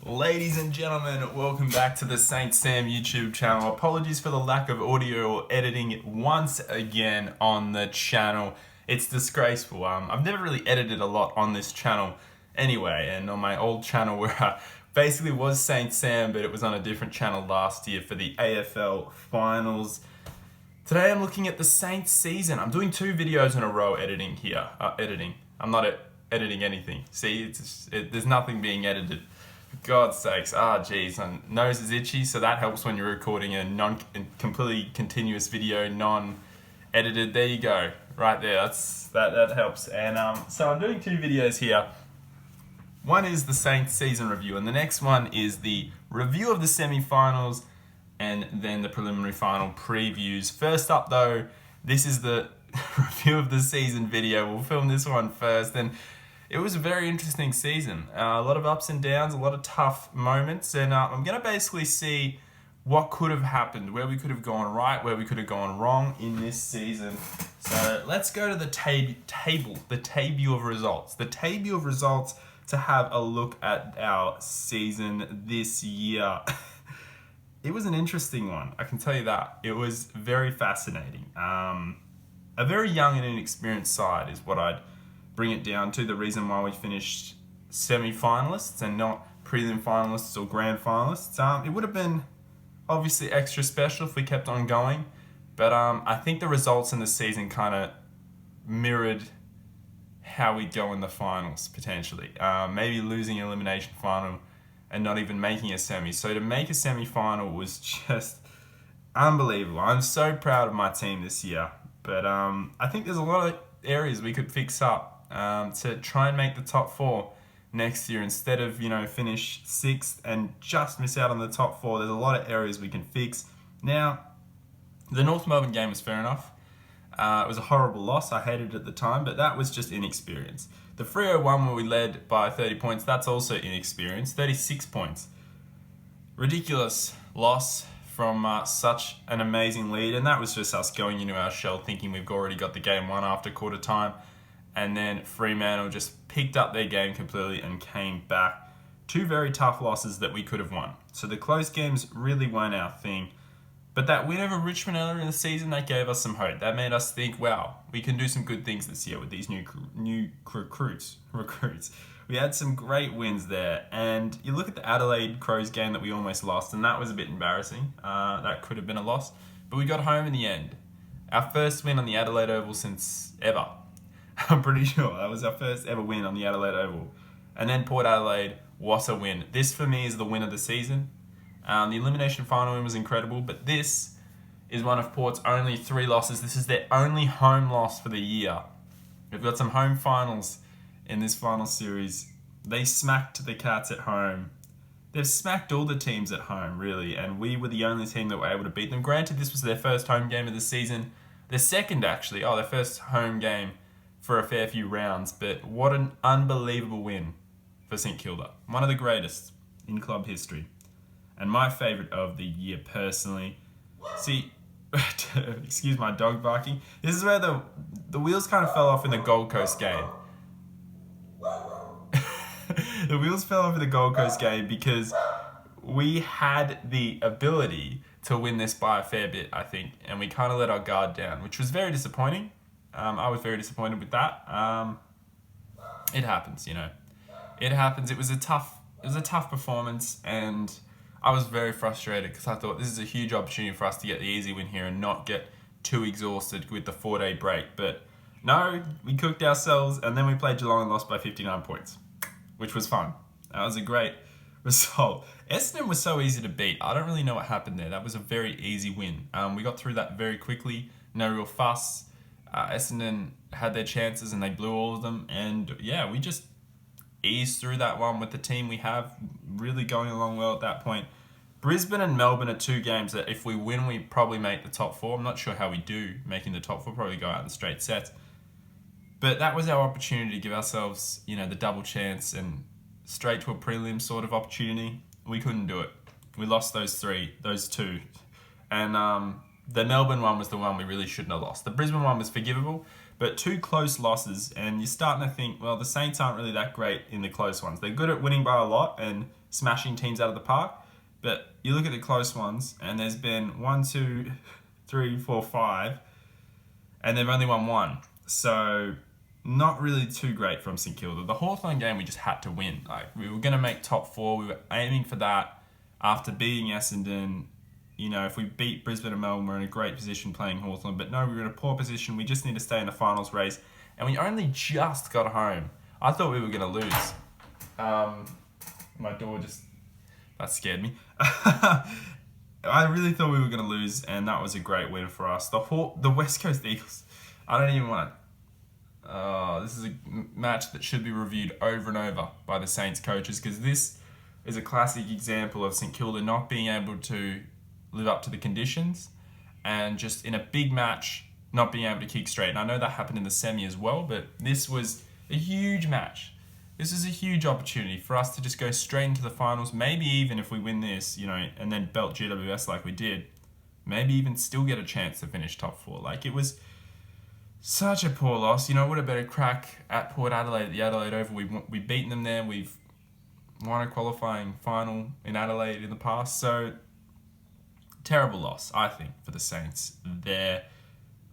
Ladies and gentlemen, welcome back to the Saint Sam YouTube channel. Apologies for the lack of audio or editing once again on the channel. It's disgraceful. I've never really edited a lot on this channel anyway, and on my old channel where I basically was Saint Sam, but it was on a different channel last year for the AFL finals. Today I'm looking at the Saints season. I'm doing 2 videos in a row editing here. I'm not editing anything. See, there's nothing being edited. For God's sakes, geez, my nose is itchy, so that helps when you're recording a completely continuous video, non-edited. There you go, right there. That helps. And so I'm doing 2 videos here. One is the Saints season review, and the next one is the review of the semi-finals, and then the preliminary final previews. First up, though, this is the review of the season video. We'll film this one first, and it was a very interesting season. A lot of ups and downs, a lot of tough moments, and I'm going to basically see what could have happened, where we could have gone right, where we could have gone wrong in this season. So let's go to the table of results. The table of results to have a look at our season this year. It was an interesting one, I can tell you that. It was very fascinating. A very young and inexperienced side is what I'd bring it down to. The reason why we finished semi-finalists and not prelim finalists or grand finalists. It would have been obviously extra special if we kept on going, but I think the results in the season kind of mirrored how we'd go in the finals potentially. Maybe losing an elimination final and not even making a semi. So to make a semi-final was just unbelievable. I'm so proud of my team this year, but I think there's a lot of areas we could fix up to try and make the top 4 next year instead of, finish 6th and just miss out on the top 4. There's a lot of areas we can fix. Now, the North Melbourne game was fair enough. It was a horrible loss. I hated it at the time, but that was just inexperience. The Freo one where we led by 30 points, that's also inexperience. 36 points. Ridiculous loss from such an amazing lead, and that was just us going into our shell thinking we've already got the game won after quarter time, and then Fremantle just picked up their game completely and came back. 2 very tough losses that we could have won. So the close games really weren't our thing, but that win over Richmond earlier in the season, that gave us some hope. That made us think, wow, we can do some good things this year with these new recruits. We had some great wins there, and you look at the Adelaide Crows game that we almost lost, and that was a bit embarrassing. That could have been a loss, but we got home in the end. Our first win on the Adelaide Oval since ever. I'm pretty sure that was our first ever win on the Adelaide Oval. And then Port Adelaide, what a win. This for me is the win of the season. The elimination final win was incredible, but this is one of Port's only 3 losses. This is their only home loss for the year. We've got some home finals in this final series. They smacked the Cats at home. They've smacked all the teams at home, really, and we were the only team that were able to beat them. Granted, this was their first home game of the season. Their second, actually. Their first home game for a fair few rounds, but what an unbelievable win for St Kilda. One of the greatest in club history, and my favourite of the year personally. See, excuse my dog barking. This is where the wheels kind of fell off in the Gold Coast game. The wheels fell off in the Gold Coast game because we had the ability to win this by a fair bit, I think, and we kind of let our guard down, which was very disappointing. I was very disappointed with that. It happens, It happens. It was a tough performance, and I was very frustrated because I thought this is a huge opportunity for us to get the easy win here and not get too exhausted with the 4-day break. But no, we cooked ourselves, and then we played Geelong and lost by 59 points, which was fun. That was a great result. Essendon was so easy to beat. I don't really know what happened there. That was a very easy win. We got through that very quickly. No real fuss. Essendon had their chances and they blew all of them. And yeah, we just eased through that one with the team we have, really going along well at that point. Brisbane and Melbourne are 2 games that if we win, we probably make the top 4. I'm not sure how we do making the top 4, probably go out in straight sets. But that was our opportunity to give ourselves, the double chance and straight to a prelim sort of opportunity. We couldn't do it. We lost those 2. And the Melbourne one was the one we really shouldn't have lost. The Brisbane one was forgivable, but 2 close losses, and you're starting to think, well, the Saints aren't really that great in the close ones. They're good at winning by a lot, and smashing teams out of the park. But you look at the close ones, and there's been 1, 2, 3, 4, 5, and they've only won one. So not really too great from St Kilda. The Hawthorn game we just had to win. Like, we were going to make top 4. We were aiming for that after beating Essendon. You know, if we beat Brisbane and Melbourne, we're in a great position playing Hawthorn. But no, we were in a poor position. We just need to stay in the finals race. And we only just got home. I thought we were going to lose. My door just... That scared me. I really thought we were going to lose, and that was a great win for us. The West Coast Eagles, I don't even want to... this is a match that should be reviewed over and over by the Saints coaches, because this is a classic example of St Kilda not being able to live up to the conditions, and just in a big match not being able to kick straight. And I know that happened in the semi as well, but this was a huge match. This is a huge opportunity for us to just go straight into the finals. Maybe even if we win this, you know, and then belt GWS like we did, maybe even still get a chance to finish top 4. Like, it was such a poor loss. You know, it would have been a crack at Port Adelaide at the Adelaide Oval. We've beaten them there. We've won a qualifying final in Adelaide in the past. So, terrible loss, I think, for the Saints there.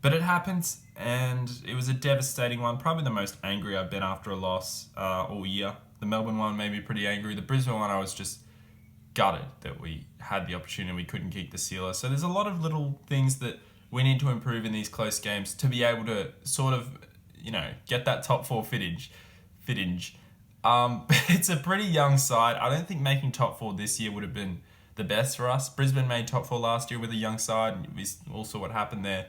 But it happens, and it was a devastating one. Probably the most angry I've been after a loss all year. The Melbourne one made me pretty angry. The Brisbane one, I was just gutted that we had the opportunity and we couldn't kick the sealer. So there's a lot of little things that we need to improve in these close games to be able to sort of, you know, get that top 4 fittage. It's a pretty young side. I don't think making top 4 this year would have been the best for us. Brisbane made top 4 last year with a young side, and we also what happened there.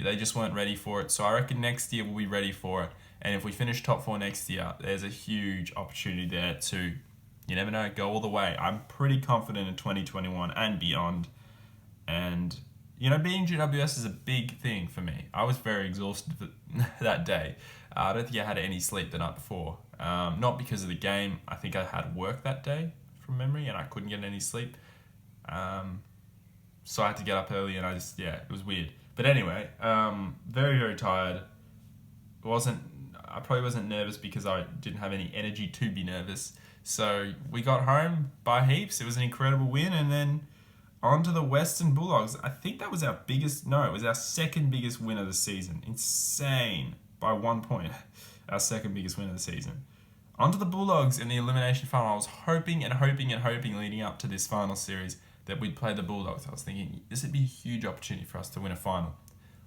They just weren't ready for it. So I reckon next year we'll be ready for it. And if we finish top 4 next year, there's a huge opportunity there to, you never know, go all the way. I'm pretty confident in 2021 and beyond. And, you know, being GWS is a big thing for me. I was very exhausted that day. I don't think I had any sleep the night before. Not because of the game. I think I had work that day from memory and I couldn't get any sleep. So I had to get up early and it was weird. But anyway, very, very tired. I probably wasn't nervous because I didn't have any energy to be nervous. So we got home by heaps. It was an incredible win. And then on to the Western Bulldogs. I think that was it was our second biggest win of the season. Insane. By 1 point. Our second biggest win of the season. On to the Bulldogs in the elimination final. I was hoping leading up to this final series that we'd play the Bulldogs. I was thinking this would be a huge opportunity for us to win a final.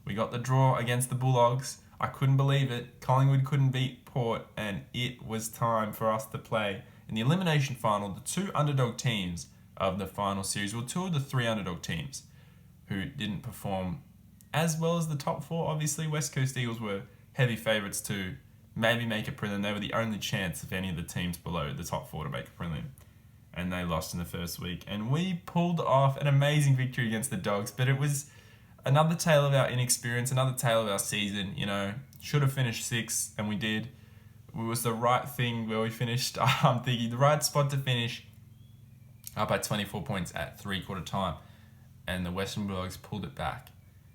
We got the draw against the Bulldogs. I couldn't believe it. Collingwood couldn't beat Port, and it was time for us to play in the elimination final. The 2 underdog teams of the final series, well, 2 of the 3 underdog teams who didn't perform as well as the top 4. Obviously, West Coast Eagles were heavy favourites to maybe make a prelim. They were the only chance of any of the teams below the top 4 to make a prelim. And they lost in the first week. And we pulled off an amazing victory against the Dogs. But it was another tale of our inexperience, another tale of our season. You know, should have finished 6th, and we did. It was the right thing where we finished. I'm thinking the right spot to finish. Up by 24 points at 3/4 time. And the Western Bulldogs pulled it back.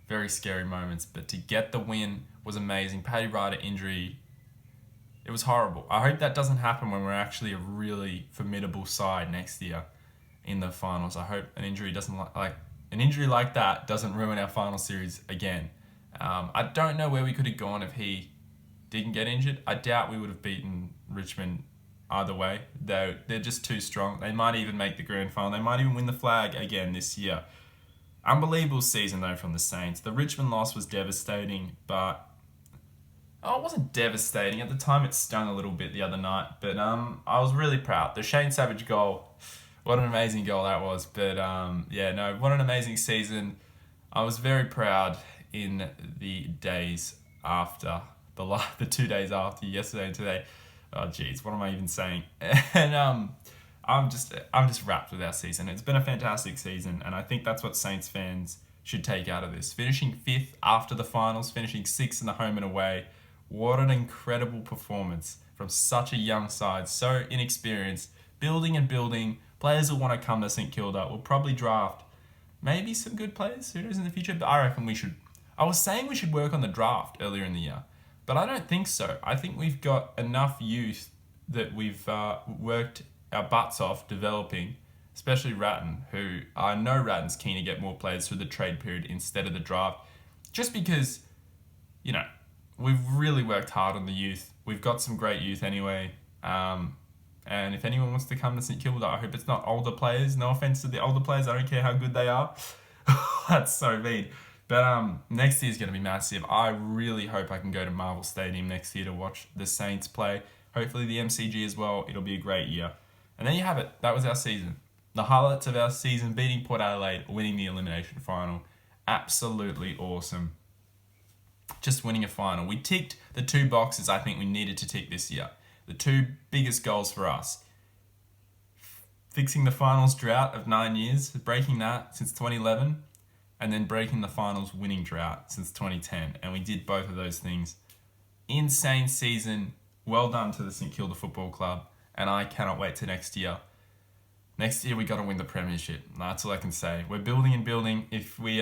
Very scary moments. But to get the win was amazing. Paddy Ryder injury, it was horrible. I hope that doesn't happen when we're actually a really formidable side next year in the finals. I hope an injury like that doesn't ruin our final series again. I don't know where we could have gone if he didn't get injured. I doubt we would have beaten Richmond either way. They're just too strong. They might even make the grand final. They might even win the flag again this year. Unbelievable season though from the Saints. The Richmond loss was devastating, but it wasn't devastating. At the time, it stung a little bit the other night. But I was really proud. The Shane Savage goal, what an amazing goal that was. But what an amazing season. I was very proud in the days after, the 2 days after, yesterday and today. Oh, geez, what am I even saying? And I'm just wrapped with our season. It's been a fantastic season. And I think that's what Saints fans should take out of this. Finishing 5th after the finals, finishing 6th in the home and away. What an incredible performance from such a young side, so inexperienced, building and building. Players will want to come to St Kilda. We'll probably draft maybe some good players, who knows, in the future, but I reckon we should. I was saying we should work on the draft earlier in the year, but I don't think so. I think we've got enough youth that we've worked our butts off developing, especially Ratton, who I know Ratton's keen to get more players through the trade period instead of the draft, just because, you know, we've really worked hard on the youth. We've got some great youth anyway. And if anyone wants to come to St Kilda, I hope it's not older players. No offense to the older players. I don't care how good they are. That's so mean. But next year's going to be massive. I really hope I can go to Marvel Stadium next year to watch the Saints play. Hopefully the MCG as well. It'll be a great year. And there you have it. That was our season. The highlights of our season: beating Port Adelaide, winning the elimination final. Absolutely awesome. Just winning a final. We ticked the 2 boxes I think we needed to tick this year. The 2 biggest goals for us. Fixing the finals drought of 9 years, breaking that since 2011, and then breaking the finals winning drought since 2010. And we did both of those things. Insane season. Well done to the St Kilda Football Club. And I cannot wait to next year. Next year we got to win the premiership. That's all I can say. We're building and building. If we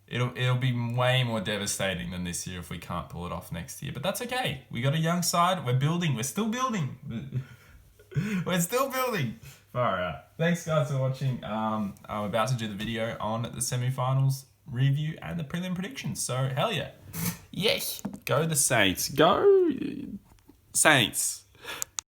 it'll be way more devastating than this year if we can't pull it off next year. But that's okay. We got a young side. We're building. We're still building. We're still building. Alright. Thanks guys for watching. I'm about to do the video on the semi-finals review and the prelim predictions. So hell yeah. Yes. Go the Saints. Go Saints.